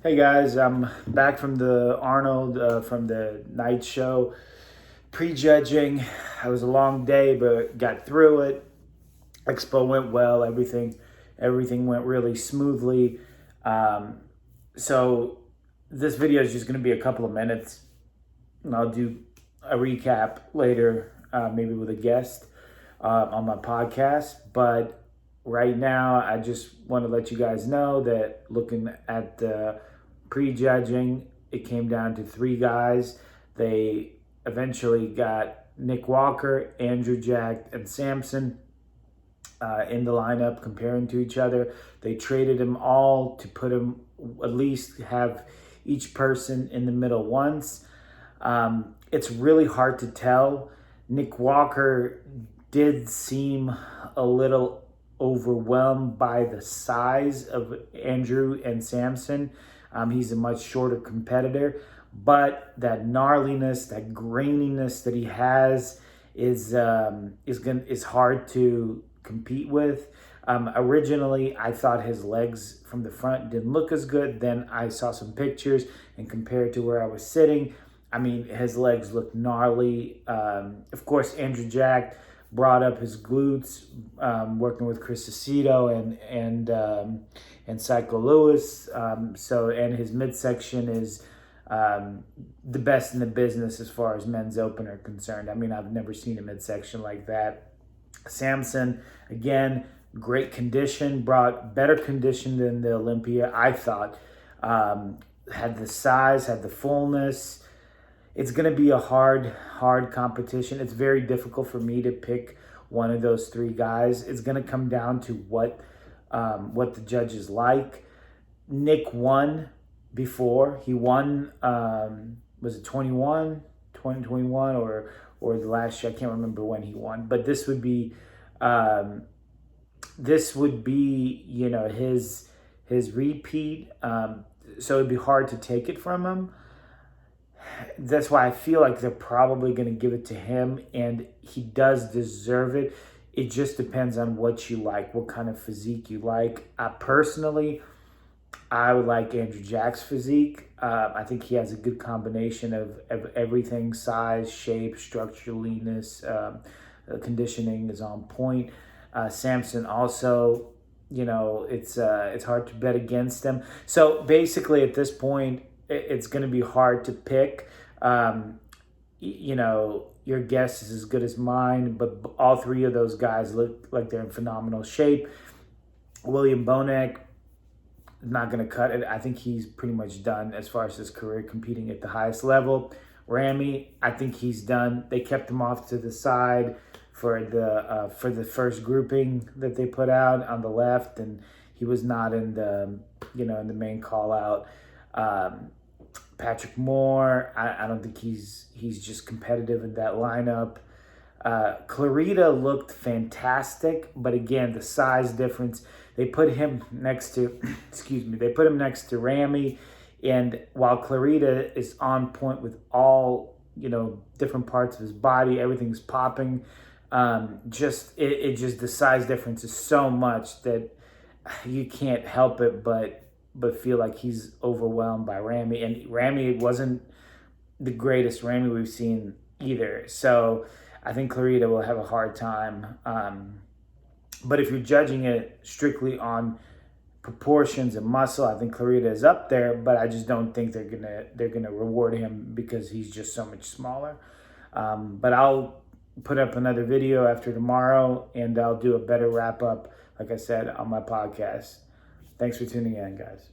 Hey guys, I'm back from the Arnold from the night show prejudging. It was a long day, but got through it. Expo went well. Everything went really smoothly. Um, so this video is just going to be a couple of minutes, and I'll do a recap later, maybe with a guest on my podcast. But right now, I just want to let you guys know that looking at the prejudging, it came down to three guys. They eventually got Nick Walker, Andrew Jack, and Samson in the lineup comparing to each other. They traded them all to put them, at least have each person in the middle once. It's really hard to tell. Nick Walker did seem a little overwhelmed by the size of Andrew and Samson. He's a much shorter competitor, but that gnarliness, that graininess that he has is hard to compete with. Originally, I thought his legs from the front didn't look as good. Then I saw some pictures and compared to where I was sitting, I mean, his legs look gnarly. Of course, Andrew Jack brought up his glutes, working with Chris Aceto and Psycho Lewis. And his midsection is the best in the business as far as men's open are concerned. I mean, I've never seen a midsection like that. Samson, again, great condition, brought better condition than the Olympia, I thought. Had the size, had the fullness. It's going to be a hard competition. It's very difficult for me to pick one of those three guys. It's going to come down to what the judges like. Nick won before. He won, was it 2021 or the last year? I can't remember when he won. But this would be, his repeat. So it'd be hard to take it from him. That's why I feel like they're probably going to give it to him, and he does deserve it. It just depends on what you like, what kind of physique you like. Personally, I would like Andrew Jack's physique. I think he has a good combination of everything: size, shape, structure, leanness, conditioning is on point. Samson also, it's hard to bet against him. So basically, at this point, it's going to be hard to pick. Your guess is as good as mine, but all three of those guys look like they're in phenomenal shape. William Bonac, not going to cut it. I think he's pretty much done as far as his career competing at the highest level. Ramy, I think he's done. They kept him off to the side for the first grouping that they put out on the left, and he was not in the in the main call out. Patrick Moore, I don't think he's just competitive in that lineup. Clarita looked fantastic, but again, the size difference. They put him next to, they put him next to Ramy, and while Clarita is on point with all, different parts of his body, everything's popping, just the size difference is so much that you can't help it but feel like he's overwhelmed by Ramy. And Ramy wasn't the greatest Ramy we've seen either. So I think Clarita will have a hard time. But if you're judging it strictly on proportions and muscle, I think Clarita is up there, but I just don't think they're gonna reward him because he's just so much smaller. But I'll put up another video after tomorrow, and I'll do a better wrap up, like I said, on my podcast. Thanks for tuning in, guys.